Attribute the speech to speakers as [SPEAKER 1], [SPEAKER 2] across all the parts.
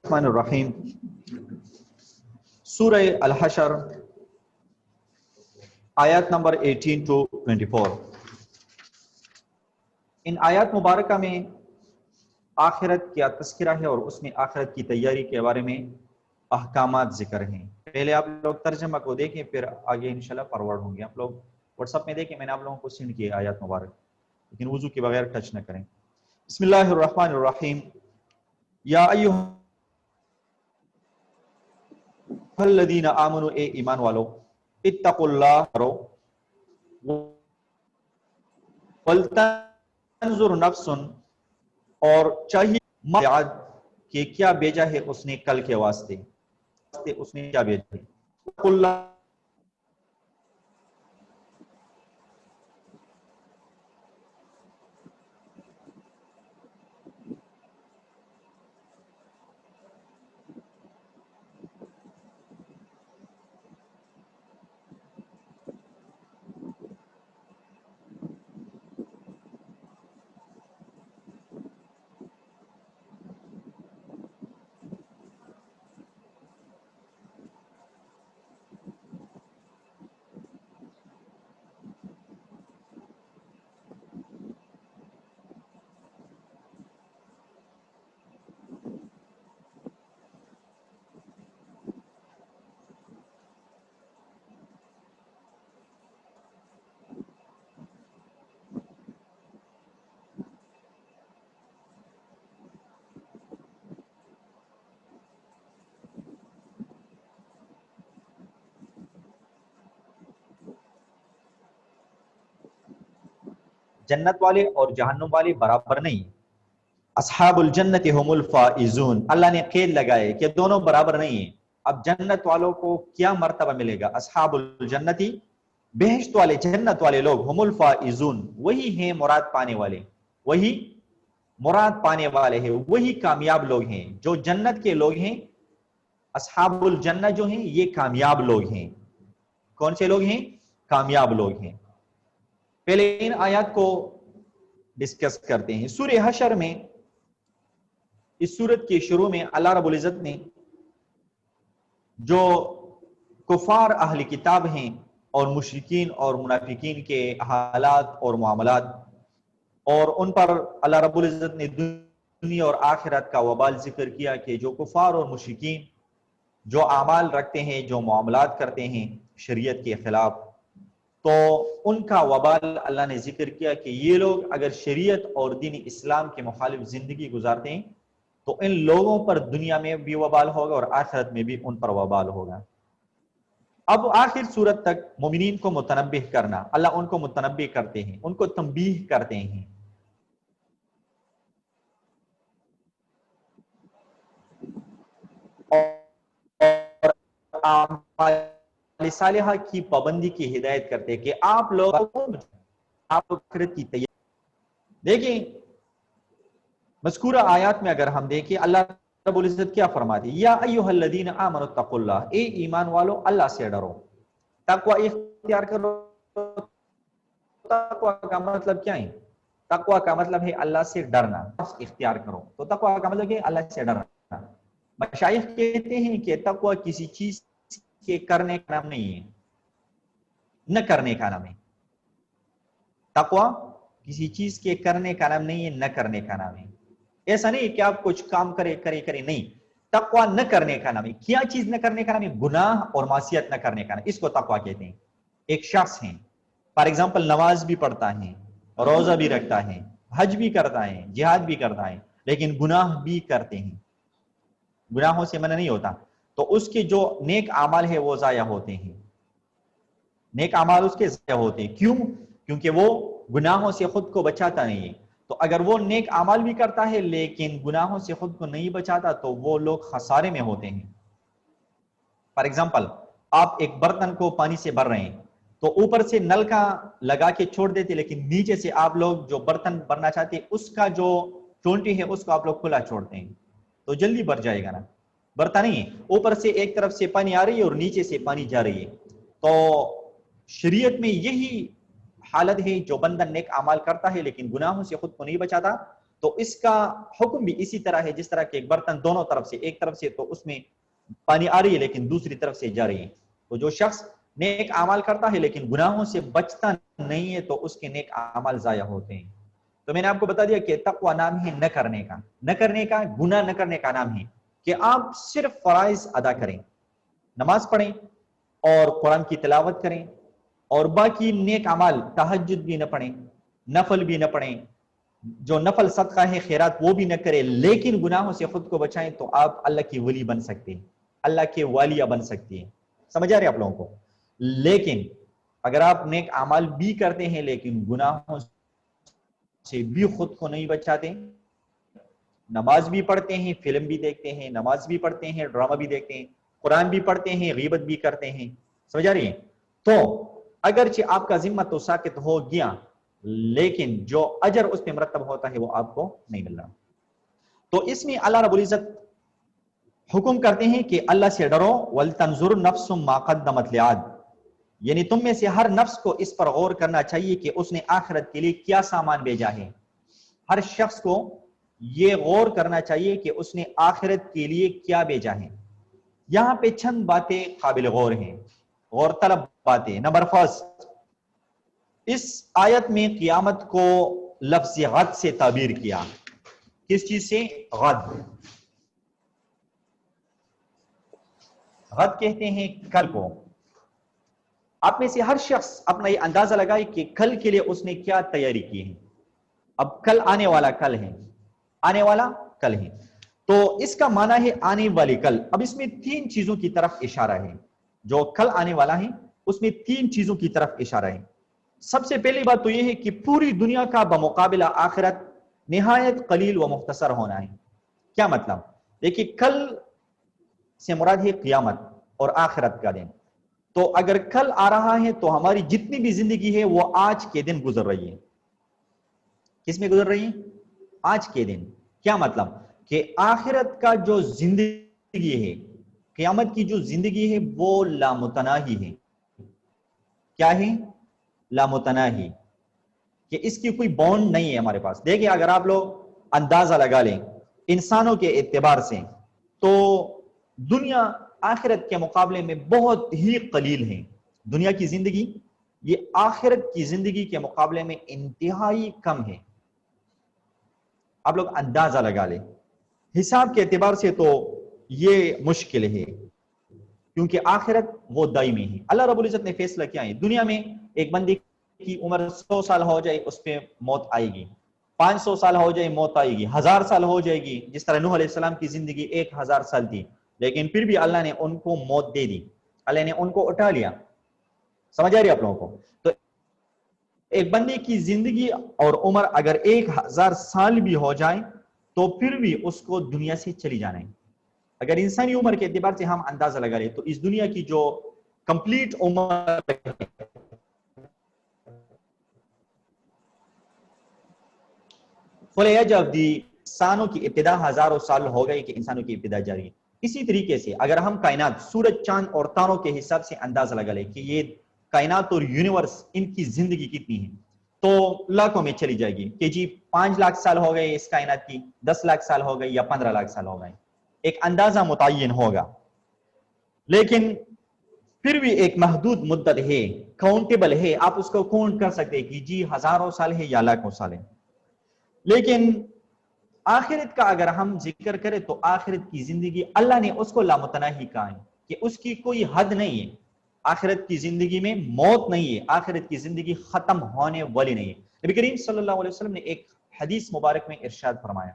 [SPEAKER 1] الرحمن الرحیم سورہ الحشر آیات نمبر 18 to 24۔ ان آیات مبارکہ میں آخرت کیا تذکرہ ہے اور اس میں آخرت کی تیاری کے بارے میں احکامات ذکر ہیں۔ پہلے آپ لوگ ترجمہ کو دیکھیں، پھر آگے انشاءاللہ فارورڈ ہوں گے۔ آپ لوگ واٹس ایپ میں دیکھیں، میں نے آپ لوگوں کو سینڈ کیے آیات مبارک، لیکن وضو کے بغیر ٹچ نہ کریں۔ بسم اللہ الرحمن الرحیم۔ یا ایھا الذین آمنوا، اے ایمان والو، اتقوا اللہ کرو، ولتنظر نفس، اور چاہیے ما یاد کہ کیا بھیجا ہے اس نے کل کے واسطے، اس نے کیا بھیجا ہے۔ اتقوا اللہ جنت والے اور جہنم والے برابر نہیں، اصحاب الجنت هم الفائزون، اللہ نے قید لگائے کہ دونوں برابر نہیں ہیں۔ اب جنت والوں کو کیا مرتبہ ملے گا؟ اصحاب الجنتی، بہشت والے جنت والے لوگ، هم الفائزون، وہی ہیں مراد پانے والے، وہی مراد پانے والے ہیں، وہی کامیاب لوگ ہیں۔ جو جنت کے لوگ ہیں، اصحاب الجنہ جو ہیں، یہ کامیاب لوگ ہیں۔ کون سے لوگ ہیں؟ کامیاب لوگ ہیں۔ پہلے ان آیات کو ڈسکس کرتے ہیں۔ سورہ حشر میں اس سورت کے شروع میں اللہ رب العزت نے جو کفار اہل کتاب ہیں اور مشرکین اور منافقین کے حالات اور معاملات، اور ان پر اللہ رب العزت نے دنیا اور آخرت کا وبال ذکر کیا کہ جو کفار اور مشرکین جو اعمال رکھتے ہیں، جو معاملات کرتے ہیں شریعت کے خلاف، تو ان کا وبال اللہ نے ذکر کیا کہ یہ لوگ اگر شریعت اور دین اسلام کے مخالف زندگی گزارتے ہیں تو ان لوگوں پر دنیا میں بھی وبال ہوگا اور آخرت میں بھی ان پر وبال ہوگا۔ اب آخر صورت تک مومنین کو متنبہ کرنا، اللہ ان کو متنبہ کرتے ہیں، ان کو تنبیہ کرتے ہیں۔ اور اعمال صالحہ کی پابندی کی ہدایت کرتے ہیں کہ آپ لوگ آخرت کی تیاری دیکھیں۔ مذکورہ آیات میں اگر ہم دیکھیں، اللہ رب العزت کیا فرماتے ہیں؟ یا ایھا الذین آمنوا اتقوا اللہ، اے ایمان والو اللہ سے ڈرو، تقوی اختیار کرو۔ تقوی کا مطلب کیا ہے؟ تقوی کا مطلب ہے اللہ سے ڈرنا، اختیار کرو۔ تو تقوی کا مطلب ہے اللہ سے ڈرنا۔ مشائخ کہتے ہیں کہ تقوی کسی چیز کے کرنے کا نام نہیں ہے، نہ کرنے کا نام ہے۔ تقوی کسی چیز کے کرنے کا نام نہیں ہے، نہ کرنے کا نام ہے۔ ایسا نہیں کہ آپ کچھ کام کرے نہیں، تقوی نہ کرنے کا نام ہے۔ کیا چیز نہ کرنے کا نام ہے؟ گناہ اور معصیت نہ کرنے کا نام، اس کو تقوی کہتے ہیں۔ ایک شخص ہے، فار ایگزامپل نماز بھی پڑھتا ہے، روزہ بھی رکھتا ہے، حج بھی کرتا ہے، جہاد بھی کرتا ہے، لیکن گناہ بھی کرتے ہیں، گناہوں سے منع نہیں ہوتا، تو اس کے جو نیک اعمال ہے وہ ضائع ہوتے ہیں، نیک اعمال اس کے ضائع ہوتے ہیں۔ کیوں؟ کیونکہ وہ گناہوں سے خود کو بچاتا نہیں ہے۔ تو اگر وہ نیک اعمال بھی کرتا ہے لیکن گناہوں سے خود کو نہیں بچاتا تو وہ لوگ خسارے میں ہوتے ہیں۔ فار ایگزامپل، آپ ایک برتن کو پانی سے بھر رہے ہیں تو اوپر سے نل کا لگا کے چھوڑ دیتے، لیکن نیچے سے آپ لوگ جو برتن بھرنا چاہتے ہیں اس کا جو ٹونٹی ہے اس کو آپ لوگ کھلا چھوڑتے ہیں تو جلدی بھر جائے گا نا، برتا نہیں ہے۔ اوپر سے ایک طرف سے پانی آ رہی ہے اور نیچے سے پانی جا رہی ہے۔ تو شریعت میں یہی حالت ہے، جو بندہ نیک اعمال کرتا ہے لیکن گناہوں سے خود کو نہیں بچاتا تو اس کا حکم بھی اسی طرح ہے جس طرح کہ ایک برتن دونوں طرف سے، ایک طرف سے تو اس میں پانی آ رہی ہے لیکن دوسری طرف سے جا رہی ہے. تو جو شخص نیک اعمال کرتا ہے لیکن گناہوں سے بچتا نہیں ہے تو اس کے نیک اعمال ضائع ہوتے ہیں. تو میں نے آپ کو بتا دیا کہ تقوی نام ہے نہ کرنے کا، نہ کرنے کا، گناہ نہ کرنے کا نام ہے کہ آپ صرف فرائض ادا کریں، نماز پڑھیں اور قرآن کی تلاوت کریں اور باقی نیک اعمال، تہجد بھی نہ پڑھیں، نفل بھی نہ پڑھیں، جو نفل صدقہ ہے خیرات وہ بھی نہ کریں، لیکن گناہوں سے خود کو بچائیں تو آپ اللہ کی ولی بن سکتے ہیں، اللہ کے والیہ بن سکتی ہیں. سمجھ آ رہے آپ لوگوں کو؟ لیکن اگر آپ نیک اعمال بھی کرتے ہیں لیکن گناہوں سے بھی خود کو نہیں بچاتے، نماز بھی پڑھتے ہیں، فلم بھی دیکھتے ہیں، نماز بھی پڑھتے ہیں، ڈرامہ بھی دیکھتے ہیں، قرآن بھی پڑھتے ہیں، غیبت بھی کرتے ہیں، سمجھ آ رہی ہے؟ تو اگرچہ آپ کا ذمہ تو ساقط ہو گیا لیکن جو اجر اس پہ مرتب ہوتا ہے وہ آپ کو نہیں مل رہا. تو اس میں اللہ رب العزت حکم کرتے ہیں کہ اللہ سے ڈرو، وَلْتَنْظُرْ نَفْسٌ مَا قَدَّمَتْ لِغَدٍ، یعنی تم میں سے ہر نفس کو اس پر غور کرنا چاہیے کہ اس نے آخرت کے لیے کیا سامان بھیجا ہے. ہر شخص کو یہ غور کرنا چاہیے کہ اس نے آخرت کے لیے کیا بھیجا ہے. یہاں پہ چند باتیں قابل غور ہیں، غور طلب باتیں. نمبر فرسٹ، اس آیت میں قیامت کو لفظ غد سے تعبیر کیا. کس چیز سے؟ غد. غد کہتے ہیں کل کو. آپ میں سے ہر شخص اپنا یہ اندازہ لگائے کہ کل کے لیے اس نے کیا تیاری کی ہے. اب کل آنے والا کل ہے، آنے والا کل ہے، تو اس کا معنی ہے آنے والی کل. اب اس میں تین چیزوں کی طرف اشارہ ہے، جو کل آنے والا ہے اس میں تین چیزوں کی طرف اشارہ ہے. سب سے پہلی بات تو یہ ہے کہ پوری دنیا کا بمقابلہ آخرت نہایت قلیل و مختصر ہونا ہے. کیا مطلب؟ دیکھیے کل سے مراد ہے قیامت اور آخرت کا دن. تو اگر کل آ رہا ہے تو ہماری جتنی بھی زندگی ہے وہ آج کے دن گزر رہی ہے. کس میں گزر رہی ہے؟ آج کے دن. کیا مطلب؟ کہ آخرت کا جو زندگی ہے، قیامت کی جو زندگی ہے وہ لامتناہی ہے. کیا ہے؟ لامتناہی، کہ اس کی کوئی بونڈ نہیں ہے ہمارے پاس. دیکھیں اگر آپ لوگ اندازہ لگا لیں انسانوں کے اعتبار سے تو دنیا آخرت کے مقابلے میں بہت ہی قلیل ہے. دنیا کی زندگی یہ آخرت کی زندگی کے مقابلے میں انتہائی کم ہے. آپ لوگ اندازہ لگا لیں، حساب کے اعتبار سے تو یہ مشکل ہے کیونکہ آخرت وہ دائمی ہے. اللہ رب العزت نے فیصلہ کیا ہے، دنیا میں ایک بندے کی عمر 100 سال ہو جائے اس پہ موت آئے گی، 500 سال ہو جائے موت آئے گی، 1000 سال ہو جائے گی. جس طرح نوح علیہ السلام کی زندگی 1000 سال تھی لیکن پھر بھی اللہ نے ان کو موت دے دی، اللہ نے ان کو اٹھا لیا. سمجھ آ رہی ہے آپ لوگوں کو؟ تو ایک بندے کی زندگی اور عمر اگر 1000 سال بھی ہو جائے تو پھر بھی اس کو دنیا سے چلی جانا ہے. اگر انسانی عمر کے اعتبار سے ہم اندازہ لگا لیں تو اس دنیا کی جو کمپلیٹ عمر فل ایج آف دی انسانوں کی ابتدا ہزاروں سال ہو گئی کہ انسانوں کی ابتدا جاری ہے. اسی طریقے سے اگر ہم کائنات، سورج، چاند اور تاروں کے حساب سے اندازہ لگا لیں کہ یہ کائنات اور یونیورس ان کی زندگی کتنی ہے تو لاکھوں میں چلی جائے گی کہ جی 5 لاکھ سال ہو گئے اس کائنات کی، 10 لاکھ سال ہو گئے یا 15 لاکھ سال ہو گئے، ایک اندازہ متعین ہوگا. لیکن پھر بھی ایک محدود مدت ہے، کاؤنٹیبل ہے، آپ اس کو کاؤنٹ کر سکتے کہ جی ہزاروں سال ہے یا لاکھوں سال ہے. لیکن آخرت کا اگر ہم ذکر کریں تو آخرت کی زندگی اللہ نے اس کو لامتناہی کہا ہے کہ اس کی کوئی حد نہیں ہے. آخرت کی زندگی میں موت نہیں ہے، آخرت کی زندگی ختم ہونے والی نہیں ہے. نبی کریم صلی اللہ علیہ وسلم نے ایک حدیث مبارک میں ارشاد فرمایا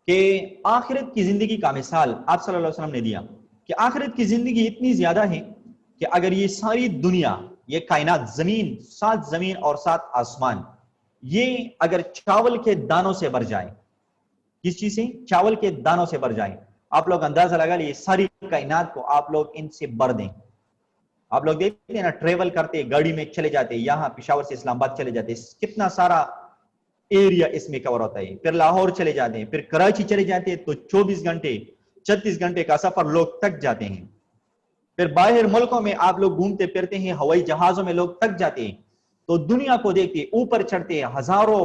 [SPEAKER 1] کہ آخرت کی زندگی کا مثال آپ صلی اللہ علیہ وسلم نے دیا کہ آخرت کی زندگی اتنی زیادہ ہے کہ اگر یہ ساری دنیا، یہ کائنات، زمین، 7 زمین اور 7 آسمان، یہ اگر چاول کے دانوں سے بھر جائے، کس چیز سے؟ چاول کے دانوں سے بھر جائیں، آپ لوگ اندازہ لگا لیے ساری کائنات کو آپ لوگ ان سے بھر دیں. آپ لوگ دیکھتے ہیں نا، ٹریول کرتے گاڑی میں چلے جاتے، یہاں پشاور سے اسلام آباد چلے جاتے، کتنا سارا ایریا اس میں کور ہوتا ہے. پھر لاہور چلے جاتے ہیں، پھر کراچی چلے جاتے ہیں تو 24 گھنٹے 36 گھنٹے کا سفر لوگ تک جاتے ہیں. پھر باہر ملکوں میں آپ لوگ گھومتے پھرتے ہیں، ہوائی جہازوں میں لوگ تک جاتے ہیں. تو دنیا کو دیکھتے، اوپر چڑھتے، ہزاروں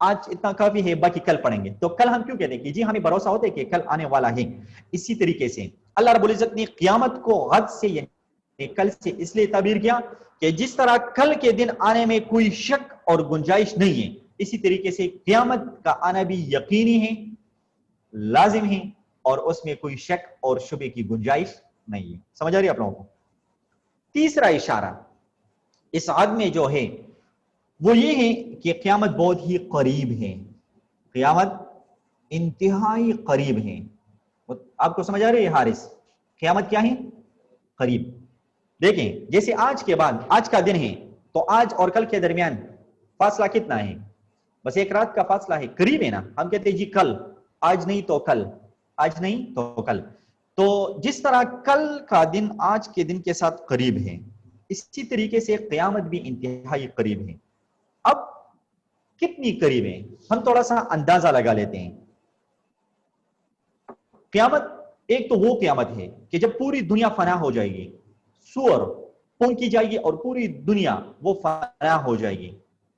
[SPEAKER 1] آج اتنا کافی ہے باقی کل پڑھیں گے، تو کل ہم کیوں کہتے ہیں کہ جی ہمیں بھروسہ ہوتا ہے کہ کل آنے والا ہے. اسی طریقے سے اللہ رب العزت نے قیامت کو غد سے یعنی کل سے اس لیے تعبیر کیا کہ جس طرح کل کے دن آنے میں کوئی شک اور گنجائش نہیں ہے، اسی طریقے سے قیامت کا آنا بھی یقینی ہے، لازم ہے، اور اس میں کوئی شک اور شبے کی گنجائش نہیں ہے. سمجھ آ رہی ہے آپ لوگوں کو؟ تیسرا اشارہ اس عد میں جو ہے وہ یہ ہے کہ قیامت بہت ہی قریب ہے، قیامت انتہائی قریب ہے. آپ کو سمجھ آ رہی ہے حارث؟ قیامت کیا ہے؟ قریب. دیکھیں جیسے آج کے بعد آج کا دن ہے تو آج اور کل کے درمیان فاصلہ کتنا ہے؟ بس ایک رات کا فاصلہ ہے، قریب ہے نا. ہم کہتے ہیں جی کل، آج نہیں تو کل، آج نہیں تو کل. تو جس طرح کل کا دن آج کے دن کے ساتھ قریب ہے، اسی طریقے سے قیامت بھی انتہائی قریب ہے. اب کتنی قریب ہے ہم تھوڑا سا اندازہ لگا لیتے ہیں. قیامت ایک تو وہ قیامت ہے کہ جب پوری دنیا فنا ہو جائے گی، سور پھونکی جائے گی اور پوری دنیا وہ فنا ہو جائے گی.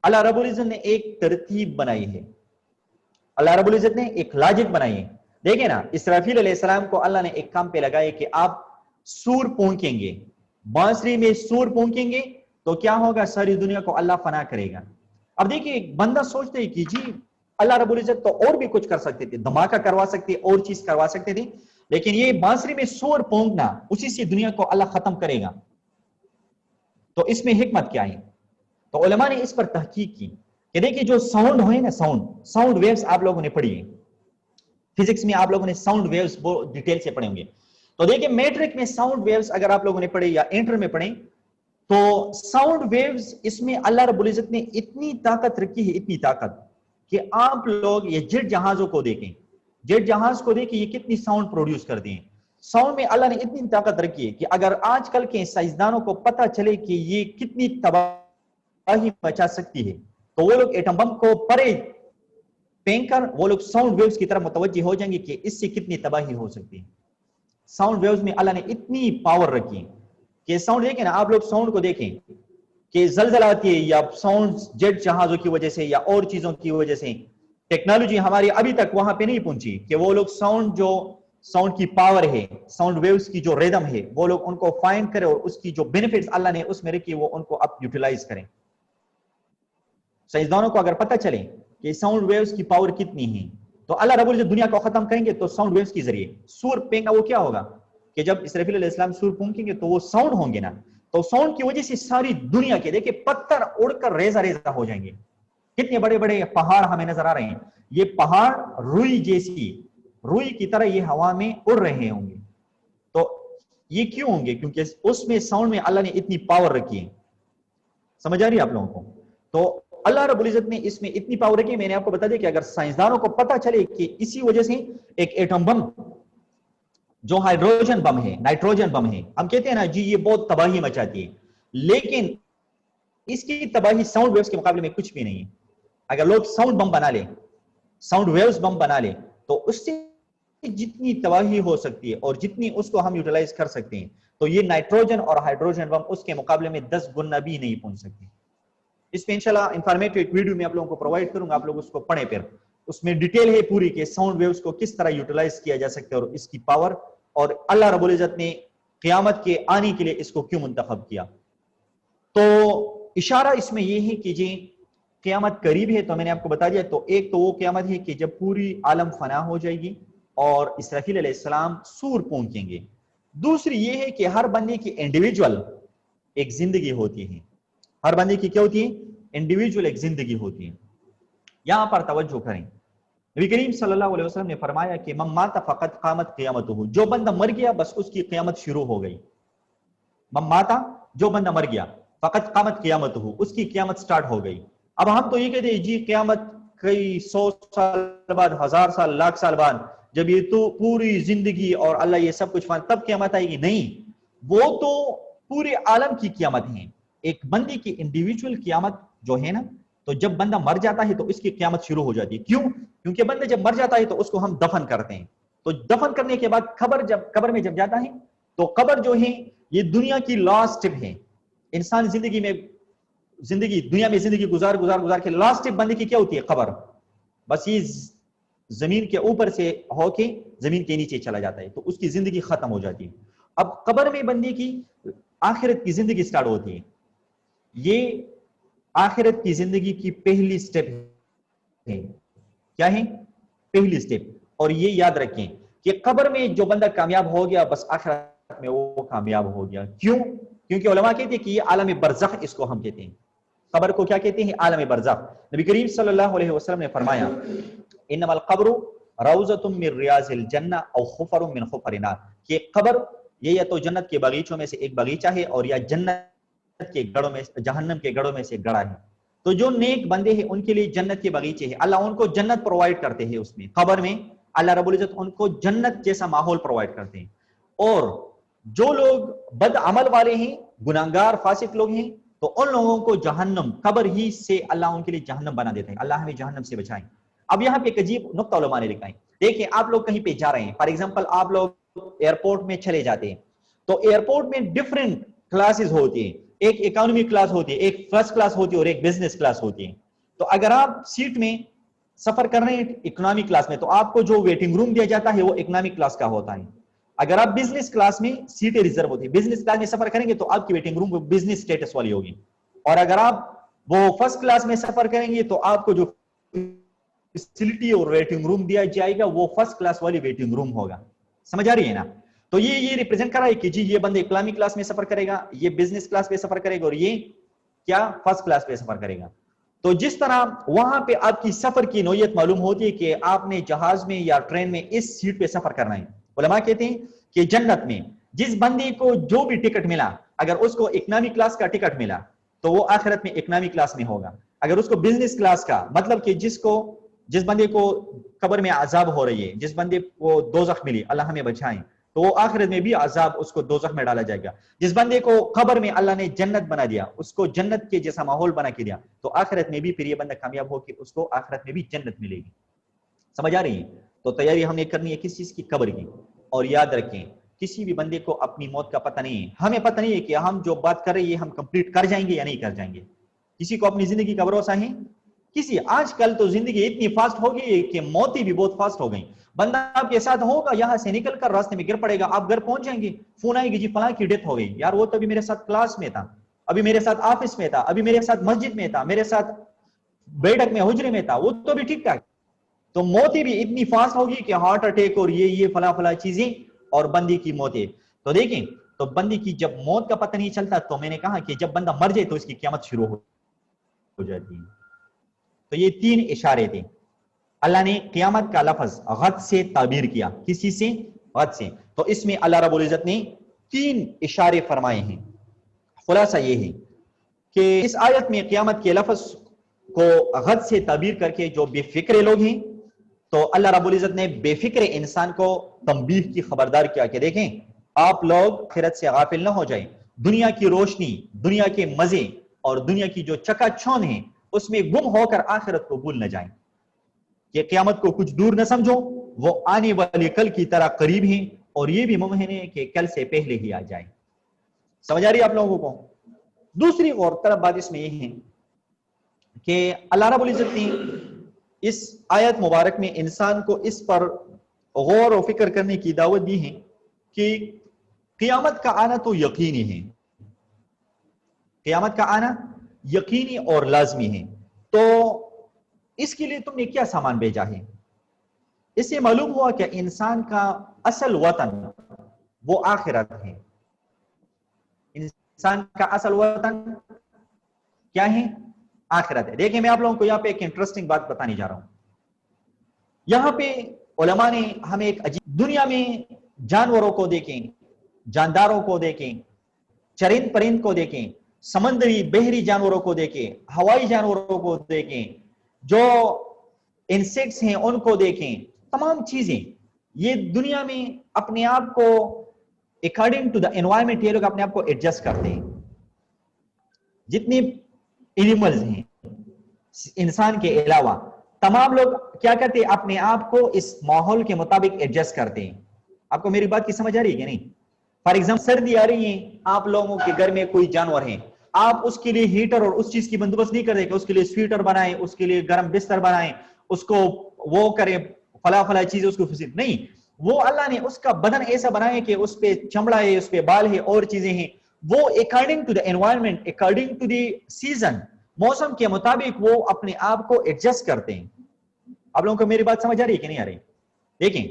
[SPEAKER 1] اللہ رب العزت نے ایک ترتیب بنائی ہے، اللہ رب العزت نے ایک لاجک بنائی ہے. دیکھیں نا، اسرافیل علیہ السلام کو اللہ نے ایک کام پہ لگائے کہ آپ سور پھونکیں گے، بانسری میں سور پھونکیں گے تو کیا ہوگا؟ ساری دنیا کو اللہ فنا کرے گا. اب دیکھیں ایک بندہ سوچتے ہے کہ جی اللہ رب العزت تو اور بھی کچھ کر سکتے تھے، دھماکہ کروا سکتے، اور چیز کروا سکتے تھے، لیکن یہ بانسری میں سور پھونکنا اسی سے دنیا کو اللہ ختم کرے گا. تو اس میں حکمت کیا ہے؟ تو علماء نے اس پر تحقیق کی کہ دیکھیں جو ساؤنڈ ہوئے نا، ساؤنڈ ویوز آپ لوگوں نے پڑھی ہے فزکس میں، آپ لوگوں نے ساؤنڈ ویوز وہ ڈیٹیل سے پڑھیں گے. تو دیکھیں میٹرک میں ساؤنڈ ویوز اگر آپ لوگوں نے پڑھے یا انٹر میں پڑھیں تو ساؤنڈ ویوز اس میں اللہ رب العزت نے اتنی طاقت رکھی ہے، اتنی طاقت کہ آپ لوگ یہ جیٹ جہازوں کو دیکھیں، جیٹ جہاز کو دیکھیں یہ کتنی ساؤنڈ پروڈیوس کرتے ہیں. ساؤنڈ میں اللہ نے اتنی طاقت رکھی ہے کہ اگر آج کل کے سائنسدانوں کو پتہ چلے کہ یہ کتنی تباہی مچا سکتی ہے تو وہ لوگ ایٹم بم کو پرے پھینک کر وہ لوگ ساؤنڈ ویوز کی طرف متوجہ ہو جائیں گے کہ اس سے کتنی تباہی ہو سکتی ہے. ساؤنڈ ویوز میں اللہ نے اتنی پاور رکھی کہ ساؤنڈ دیکھیں نا، آپ لوگ ساؤنڈ کو دیکھیں کہ زلزلہ آتی ہے یا ساؤنڈ جیٹ جہازوں کی وجہ سے یا اور چیزوں کی وجہ سے، ٹیکنالوجی ہماری ابھی تک وہاں پہ نہیں پہنچی کہ وہ لوگ ساؤنڈ کی پاور ہے، ساؤنڈ ویوز کی جو ریدم ہے وہ لوگ ان کو فائنڈ کریں اور اس کی جو بینیفٹس اللہ نے اس میں رکھی وہ ان کو اب یوٹیلائز کریں. سائنسدانوں کو اگر پتہ چلے کہ ساؤنڈ ویوز کی پاور کتنی ہے تو اللہ رب العزت دنیا کو ختم کریں گے تو ساؤنڈ ویوز کے ذریعے. سور پھینکنا وہ کیا ہوگا کہ جب اسرافیل علیہ السلام سور پھونکیں گے تو وہ ساؤنڈ ہوں گے نا، تو ساؤنڈ کی وجہ سے ساری دنیا کے دیکھیں پتھر اڑ کر ریزہ ریزہ ہو جائیں گے. کتنے بڑے بڑے پہاڑ ہمیں نظر آ رہے ہیں، یہ پہاڑ روئی جیسی، روئی کی طرح یہ ہوا میں اڑ رہے ہوں گے. تو یہ کیوں ہوں گے؟ کیونکہ اس میں ساؤنڈ میں اللہ نے اتنی پاور رکھی ہے. سمجھ آ رہی ہے آپ لوگوں کو؟ تو اللہ رب العزت نے اس میں اتنی پاور رکھی. میں نے آپ کو بتا دیا کہ اگر سائنسدانوں کو پتہ چلے کہ اسی وجہ سے ایک ایٹم بم جو ہائیڈروجن بم ہے، نائٹروجن بم ہے، ہم کہتے ہیں نا جی یہ بہت تباہی مچاتی ہے، لیکن اس کی تباہی ساؤنڈ ویوز کے مقابلے میں کچھ بھی نہیں ہے. اگر لوگ ساؤنڈ بم بنا لیں، ساؤنڈ ویوز بم بنا لیں تو اس سے جتنی تباہی ہو سکتی ہے اور جتنی اس کو ہم یوٹیلائز کر سکتے ہیں تو یہ نائٹروجن اور ہائیڈروجن بم اس کے مقابلے میں 10 گنا بھی نہیں پہنچ سکتی. اس میں انشاءاللہ انفارمیٹو ایک ویڈیو میں آپ لوگوں کو پرووائڈ کروں گا، آپ لوگ اس کو پڑھیں، پھر اس میں ڈیٹیل ہے پوری کہ ساؤنڈ ویوز کو کس طرح یوٹیلائز کیا جا سکتا ہے اور اس کی پاور، اور اللہ رب العزت نے قیامت کے آنے کے لیے اس کو کیوں منتخب کیا. تو اشارہ اس میں یہ ہے کہ جی قیامت قریب ہے. تو میں نے آپ کو بتا دیا، تو ایک تو وہ قیامت ہے کہ جب پوری عالم فنا ہو جائے گی اور اسرافیل علیہ السلام سور پھونکیں گے. دوسری یہ ہے کہ ہر بندے کی انڈیویجول ایک زندگی ہوتی ہے، ہر بندے کی کیا ہوتی ہے؟ انڈیویجول ایک زندگی ہوتی ہے. یہاں پر توجہ کریں، نبی کریم صلی اللہ علیہ وسلم نے فرمایا کہ من مات فقط قامت قیامتہ، جو بندہ مر گیا بس اس کی قیامت شروع ہو گئی. من ماتا، جو بندہ مر گیا، فقط قامت قیامتہ، اس کی قیامت سٹارٹ ہو گئی. اب ہم تو یہ کہتے ہیں جی قیامت کئی 100 سال بعد، 1000 سال، لاکھ سال بعد، جب یہ تو پوری زندگی اور اللہ یہ سب کچھ تب قیامت آئے گی. نہیں، وہ تو پورے عالم کی قیامت ہے. ایک بندے کی انڈیویجول قیامت جو ہے نا، تو جب بندہ مر جاتا ہے تو اس کی قیامت شروع ہو جاتی ہے. کیوں؟ کیونکہ بندہ جب مر جاتا ہے تو اس کو ہم دفن کرتے ہیں. تو دفن کرنے کے بعد قبر میں جب جاتا ہے تو قبر جو ہے یہ دنیا کی لاسٹ ہے. انسان زندگی میں زندگی دنیا میں زندگی گزار کے لاسٹ اسٹیپ بندے کی کیا ہوتی ہے؟ قبر. بس یہ زمین کے اوپر سے ہو کے زمین کے نیچے چلا جاتا ہے تو اس کی زندگی ختم ہو جاتی ہے. اب قبر میں بندے کی آخرت کی زندگی سٹارٹ ہوتی ہے. یہ آخرت کی زندگی کی پہلی سٹیپ ہے. کیا ہے؟ پہلی سٹیپ. اور یہ یاد رکھیں کہ قبر میں جو بندہ کامیاب ہو گیا بس آخرت میں وہ کامیاب ہو گیا. کیوں؟ کیونکہ علماء کہتے ہیں کہ یہ عالم برزخ اس کو ہم کہتے ہیں. قبر کو کیا کہتے ہیں؟ عالم برزخ. نبی کریم صلی اللہ علیہ وسلم نے فرمایا انما القبر روضۃ من ریاض الجنہ او خفر من خفر النار، کہ قبر یہ یا تو جنت کے باغیچوں میں سے ایک باغیچہ ہے اور یا جنت کے گڑھوں میں جہنم کے گڑھوں میں سے گڑھا ہے. تو جو نیک بندے ہیں ان کے لیے جنت کے باغیچے ہیں، اللہ ان کو جنت پرووائڈ کرتے ہیں. اس میں قبر میں اللہ رب العزت ان کو جنت جیسا ماحول پرووائڈ کرتے ہیں. اور جو لوگ بد عمل والے ہیں، گناہگار فاسق لوگ ہیں، تو ان لوگوں کو جہنم قبر ہی سے اللہ ان کے لیے جہنم بنا دیتے ہیں. اللہ ہمیں جہنم سے بچائیں. اب یہاں پہ ایک عجیب نقطہ علماء نے لکھا ہے. دیکھیں آپ لوگ کہیں پہ جا رہے ہیں، فار ایگزامپل آپ لوگ ایئرپورٹ میں چلے جاتے ہیں تو ایئرپورٹ میں ڈفرینٹ کلاسز ہوتی ہیں. ایک اکانومی کلاس ہوتی ہے، ایک فرسٹ کلاس ہوتی ہے اور ایک بزنس کلاس ہوتی ہے. تو اگر آپ سیٹ میں سفر کر رہے ہیں اکنامی کلاس میں تو آپ کو جو ویٹنگ روم دیا جاتا ہے وہ اکنامی کلاس کا ہوتا ہے. اگر آپ بزنس کلاس میں سیٹیں ریزرو ہوتی ہے، بزنس کلاس میں سفر کریں گے تو آپ کی ویٹنگ روم بزنس سٹیٹس والی ہوگی. اور اگر آپ وہ فرسٹ کلاس میں سفر کریں گے تو آپ کو جو فیسلٹی اور ویٹنگ روم دیا جائے گا وہ فرسٹ کلاس والی ویٹنگ روم ہوگا. سمجھ آ رہی ہے نا؟ تو یہ ریپرزینٹ کر رہا ہے کہ جی یہ بندہ اکنامی کلاس میں سفر کرے گا، یہ بزنس کلاس پہ سفر کرے گا اور یہ کیا فرسٹ کلاس پہ سفر کرے گا. تو جس طرح وہاں پہ آپ کی سفر کی نوعیت معلوم ہوتی ہے کہ آپ نے جہاز میں یا ٹرین میں اس سیٹ پہ سفر کرنا ہے. علماء کہتے ہیں کہ جنت میں جس بندے کو جو بھی ٹکٹ ملا، اگر اس کو اکنامی کلاس کا ٹکٹ ملا تو وہ آخرت میں اکنامی کلاس میں ہوگا. اگر اس کو بزنس کلاس کا، مطلب کہ جس بندے کو قبر میں عذاب ہو رہی ہے، جس بندے کو دوزخ ملی، اللہ ہمیں بچائیں، تو وہ آخرت میں بھی عذاب اس کو دوزخ میں ڈالا جائے گا. جس بندے کو قبر میں اللہ نے جنت بنا دیا، اس کو جنت کے جیسا ماحول بنا کے دیا، تو آخرت میں بھی پھر یہ بندہ کامیاب ہو کہ اس کو آخرت میں بھی جنت ملے گی. سمجھ آ رہی ہے؟ تو تیاری ہم نے کرنی ہے کس چیز کی؟ قبر کی. اور یاد رکھیں کسی بھی بندے کو اپنی موت کا پتہ نہیں ہے. ہمیں پتہ نہیں ہے کہ ہم جو بات کر رہے ہیں ہم کمپلیٹ کر جائیں گے یا نہیں کر جائیں گے. کسی کو اپنی زندگی کا بھروسہ ہے؟ آج کل تو زندگی اتنی فاسٹ ہو گئی ہے کہ موتیں بھی بہت فاسٹ ہو گئی. بندہ آپ کے ساتھ ہوگا، یہاں سے نکل کر راستے میں گر پڑے گا، آپ گھر پہنچ جائیں گے، فون آئے گی جی فلاں کی ڈیتھ ہو گئی. یار وہ تو ابھی میرے ساتھ کلاس میں تھا، ابھی میرے ساتھ آفس میں تھا، ابھی میرے ساتھ مسجد میں تھا، میرے ساتھ بیٹھک میں حجرے میں تھا، وہ تو بھی ٹھیک ٹھاک. تو موتیں بھی اتنی فاسٹ ہوگی کہ ہارٹ اٹیک اور یہ فلاں چیزیں اور بندی کی موتیں. تو دیکھیں تو بندی کی جب موت کا پتہ نہیں چلتا تو میں نے کہا کہ جب بندہ مر جائے تو اس کی قیامت شروع ہو جاتی ہے. تو یہ 3 اشارے تھے. اللہ نے قیامت کا لفظ غد سے تعبیر کیا. کسی سے؟ غد سے. تو اس میں اللہ رب العزت نے 3 اشارے فرمائے ہیں. خلاصہ یہ ہے کہ اس آیت میں قیامت کے لفظ کو غد سے تعبیر کر کے جو بے فکر لوگ ہیں تو اللہ رب العزت نے بے فکر انسان کو تنبیہ کی خبردار کیا کہ دیکھیں آپ لوگ آخرت سے غافل نہ ہو جائیں. دنیا کی روشنی، دنیا کے مزے اور دنیا کی جو چکا چوند ہیں اس میں گم ہو کر آخرت کو بھول نہ جائیں. کہ قیامت کو کچھ دور نہ سمجھو، وہ آنے والے کل کی طرح قریب ہیں اور یہ بھی ممکن ہے کہ کل سے پہلے ہی آ جائیں. سمجھ آ رہی ہے آپ لوگوں کو؟ دوسری غور طرف بات اس میں یہ ہے کہ اللہ رب العزت نے اس آیت مبارک میں انسان کو اس پر غور و فکر کرنے کی دعوت دی ہے کہ قیامت کا آنا تو یقینی ہے. قیامت کا آنا یقینی اور لازمی ہے. تو اس کے لیے تم نے کیا سامان بھیجا ہے؟ اس سے معلوم ہوا کہ انسان کا اصل وطن وہ آخرت ہے. انسان کا اصل وطن کیا ہے؟ آخرت ہے. دیکھیں میں آپ لوگوں کو یہاں پہ ایک انٹرسٹنگ بات بتانے جا رہا ہوں. یہاں پہ علماء نے ہمیں ایک عجیب دنیا میں جانوروں کو دیکھیں، جانداروں کو دیکھیں، چرند پرند کو دیکھیں، سمندری بحری جانوروں کو دیکھیں، ہوائی جانوروں کو دیکھیں، جو انسیکٹس ہیں ان کو دیکھیں، تمام چیزیں یہ دنیا میں اپنے آپ کو اکارڈنگ ٹو دا انوائرمنٹ یہ لوگ اپنے آپ کو ایڈجسٹ کرتے ہیں. جتنے اینیملز ہیں انسان کے علاوہ تمام لوگ کیا کرتے ہیں؟ اپنے آپ کو اس ماحول کے مطابق ایڈجسٹ کرتے ہیں. آپ کو میری بات کی سمجھ آ رہی ہے کہ نہیں؟ فار ایگزامپل سردی آ رہی ہے، آپ لوگوں کے گھر میں کوئی جانور ہیں آپ اس کے لیے ہیٹر اور اس چیز کی بندوبست نہیں کرتے کہ اس کے لیے سویٹر بنائیں، اس کے لیے گرم بستر بنائیں، اس کو وہ کریں فلا چیزیں اس کو نہیں، وہ اللہ نے اس کا بدن ایسا بنایا کہ اس پہ چمڑا ہے، اس پہ بال ہے اور چیزیں ہیں، وہ according to the environment, according to the season, موسم کے مطابق وہ اپنے آپ کو ایڈجسٹ کرتے ہیں۔ آپ لوگوں کو میری بات سمجھ آ رہی ہے کہ نہیں آ رہی؟ دیکھیں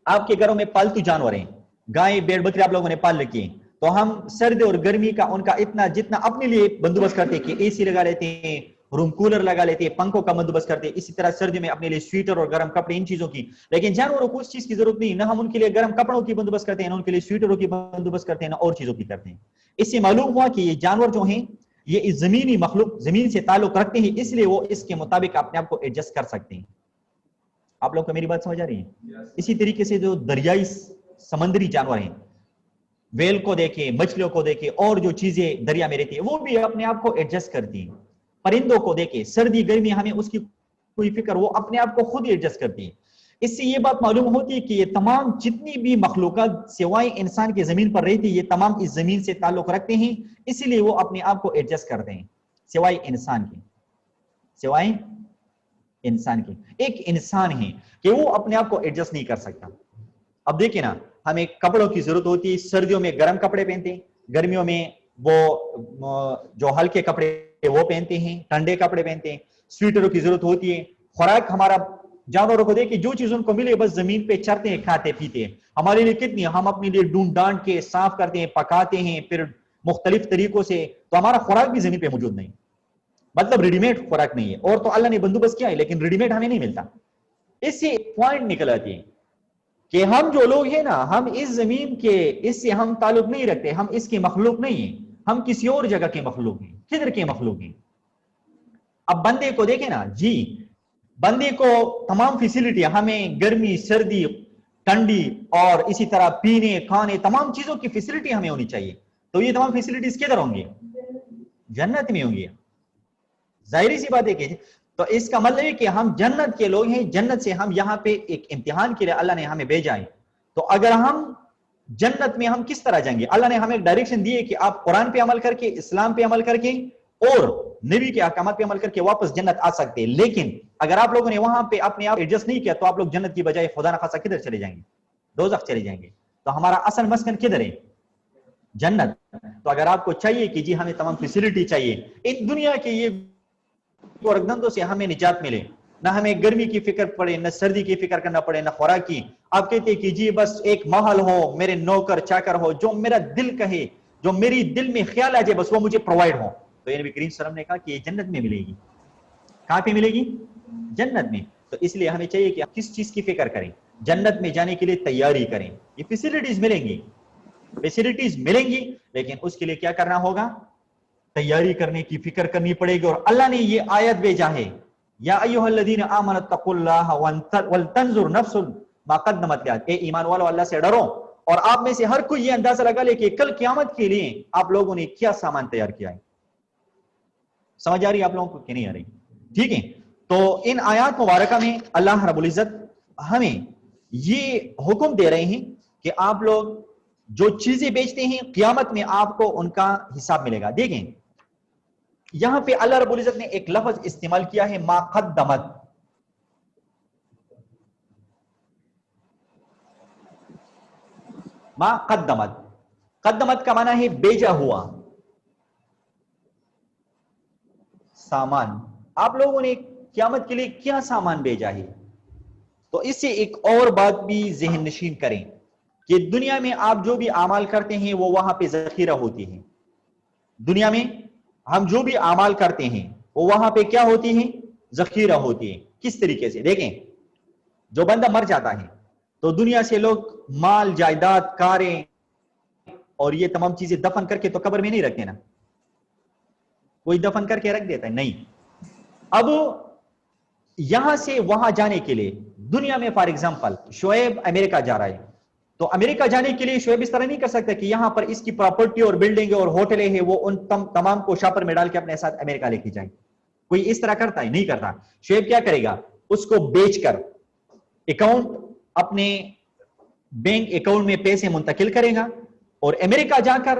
[SPEAKER 1] آپ کے گھروں میں پالتو جانور ہیں، گائے بھیڑ بکری آپ لوگوں نے پال رکھی ہیں، تو ہم سردی اور گرمی کا ان کا اتنا جتنا اپنے لیے بندوبست کرتے ہیں کہ اے سی لگا لیتے ہیں، روم کولر لگا لیتے ہیں، پنکھوں کا بندوبست کرتے ہیں، اسی طرح سردی میں اپنے لیے سویٹر اور گرم کپڑے ان چیزوں کی، لیکن جانوروں کو اس چیز کی ضرورت نہیں، نہ ہم ان کے لیے گرم کپڑوں کی بندوبست کرتے ہیں، نہ ان کے لیے سویٹروں کی بندوبست کرتے ہیں، نہ اور چیزوں کی کرتے ہیں۔ اس سے معلوم ہوا کہ یہ جانور جو ہیں یہ اس زمینی مخلوق زمین سے تعلق رکھتے ہیں، اس لیے وہ اس کے مطابق اپنے آپ کو ایڈجسٹ کر سکتے ہیں۔ آپ لوگ کو میری بات سمجھ آ رہی ہے؟ اسی طریقے سے جو دریائی سمندری جانور ہیں، ویل کو دیکھیں، مچھلیوں کو دیکھیں، اور جو چیزیں دریا میں رہتی ہیں وہ بھی اپنے آپ کو ایڈجسٹ کرتی ہیں۔ پرندوں کو دیکھیں، سردی گرمی ہمیں اس کی کوئی فکر، وہ اپنے آپ کو خود ایڈجسٹ کرتی ہیں۔ اس سے یہ بات معلوم ہوتی ہے کہ یہ تمام جتنی بھی مخلوقات سوائے انسان کے زمین پر رہتی یہ تمام اس زمین سے تعلق رکھتے ہیں، اسی لیے وہ اپنے آپ کو ایڈجسٹ کرتے ہیں، سوائے انسان کے، سوائے انسان کے۔ ایک انسان ہے کہ وہ اپنے آپ کو ایڈجسٹ نہیں کر سکتا۔ اب دیکھیں نا، ہمیں کپڑوں کی ضرورت ہوتی ہے، سردیوں میں گرم کپڑے پہنتے ہیں، گرمیوں میں وہ جو ہلکے کپڑے وہ پہنتے ہیں، ٹھنڈے کپڑے پہنتے ہیں، سویٹروں کی ضرورت ہوتی ہے۔ خوراک ہمارا جانوروں کو دیکھیں، جو چیز ان کو ملے بس زمین پہ چرتے ہیں، کھاتے پیتے ہیں۔ ہمارے لیے کتنی، ہم اپنے لیے ڈھونڈ ڈانٹ کے صاف کرتے ہیں، پکاتے ہیں پھر مختلف طریقوں سے، تو ہمارا خوراک بھی زمین پہ موجود نہیں، مطلب ریڈی میڈ خوراک نہیں ہے، اور تو اللہ نے بندوبست کیا ہے لیکن ریڈی میڈ ہمیں نہیں ملتا۔ اس سے ایک پوائنٹ نکل آتی ہے کہ ہم جو لوگ ہیں نا، ہم اس زمین کے اس سے ہم تعلق نہیں رکھتے، ہم اس کے مخلوق نہیں ہیں، ہم کسی اور جگہ کے مخلوق ہیں، کدھر کے مخلوق ہیں۔ اب بندے کو دیکھیں نا جی، بندے کو تمام فیسلٹی، ہمیں گرمی سردی ٹھنڈی اور اسی طرح پینے کھانے تمام چیزوں کی فیسلٹی ہمیں ہونی چاہیے، تو یہ تمام فیسلٹیز کدھر ہوں گی؟ جنت میں ہوں گی۔ ظاہری سی بات ہے کہ تو اس کا مطلب ہے کہ ہم جنت کے لوگ ہیں، جنت سے ہم یہاں پہ ایک امتحان کے لیے اللہ نے ہمیں بھیجا ہے۔ تو اگر ہم جنت میں ہم کس طرح جائیں گے؟ اللہ نے ہمیں ڈائریکشن دی ہے کہ آپ قرآن پہ عمل کر کے، اسلام پہ عمل کر کے اور نبی کے احکامات پہ عمل کر کے واپس جنت آ سکتے ہیں، لیکن اگر آپ لوگوں نے وہاں پہ اپنے آپ ایڈجسٹ نہیں کیا تو آپ لوگ جنت کی بجائے خدا نخواستہ کدھر چلے جائیں گے؟ دوزخ چلے جائیں گے۔ تو ہمارا اصل مسکن کدھر ہے؟ جنت۔ تو اگر آپ کو چاہیے کہ جی ہمیں تمام فیسلٹی چاہیے، ان دنیا کے یہ گندوں سے ہمیں نجات ملے، نہ ہمیں گرمی کی فکر پڑے، نہ سردی کی فکر کرنا پڑے، نہ خوراک کی، آپ کہتے ہیں کہ جی بس ایک محل ہو، میرے نوکر چاکر ہو، جو میرا دل کہے، جو میری دل میں خیال آ جائے بس وہ مجھے پرووائڈ ہو، تو نبی کریم صلی اللہ علیہ وسلم نے کہا کہ یہ جنت میں ملے گی۔ کہاں پہ ملے گی؟ جنت میں۔ تو اس لیے ہمیں چاہیے کہ کس چیز کی فکر کریں؟ جنت میں جانے کے لیے تیاری کریں۔ یہ فیسلٹیز ملیں گی، فیسلٹیز ملیں گی، لیکن اس کے لیے کیا کرنا ہوگا؟ تیاری کرنے کی فکر کرنی پڑے گی۔ اور اللہ نے یہ آیت بھیجا ہے، یا ایھا الذین آمنوا اتقوا اللہ ولتنظر نفس ما قدمت لغد، اے ایمان والو اللہ سے ڈرو، اور آپ میں سے ہر کوئی یہ اندازہ لگا لے کہ کل قیامت کے لیے آپ لوگوں نے کیا سامان تیار کیا ہے۔ سمجھ آ رہی ہے آپ لوگوں کو کہ نہیں آ رہی؟ ٹھیک ہے، تو ان آیات مبارکہ میں اللہ رب العزت ہمیں یہ حکم دے رہے ہیں کہ آپ لوگ جو چیزیں بیچتے ہیں قیامت میں آپ کو ان کا حساب ملے گا۔ دیکھیں یہاں پہ اللہ رب العزت نے ایک لفظ استعمال کیا ہے، ما قدمت۔ ما قدمت، قدمت کا معنی ہے بیچا ہوا سامان۔ آپ لوگوں نے قیامت کے لیے کیا سامان بھیجا ہے؟ تو اس سے ایک اور بات بھی ذہن نشین کریں کہ دنیا میں آپ جو بھی اعمال کرتے ہیں وہ وہاں پہ ذخیرہ ہوتی ہیں۔ دنیا میں ہم جو بھی اعمال کرتے ہیں وہ وہاں پہ کیا ہوتی ہیں؟ ذخیرہ ہوتی ہیں۔ کس طریقے سے؟ دیکھیں جو بندہ مر جاتا ہے تو دنیا سے لوگ مال جائیداد کاریں اور یہ تمام چیزیں دفن کر کے تو قبر میں نہیں رکھتے نا، کوئی دفن کر کے رکھ دیتا ہے؟ نہیں۔ اب یہاں سے وہاں جانے کے لیے دنیا میں فار ایگزامپل شعیب امریکہ جا رہا ہے، تو امریکہ جانے کے لیے شعیب اس طرح نہیں کر سکتا کہ یہاں پر اس کی پراپرٹی اور بلڈنگ اور ہوٹلیں ہیں وہ ان تمام کو شاپر میں ڈال کے اپنے ساتھ امریکہ لے کے جائے۔ کوئی اس طرح کرتا ہے؟ نہیں کرتا۔ شعیب کیا کرے گا؟ اس کو بیچ کر اکاؤنٹ اپنے بینک اکاؤنٹ میں پیسے منتقل کرے گا اور امریکہ جا کر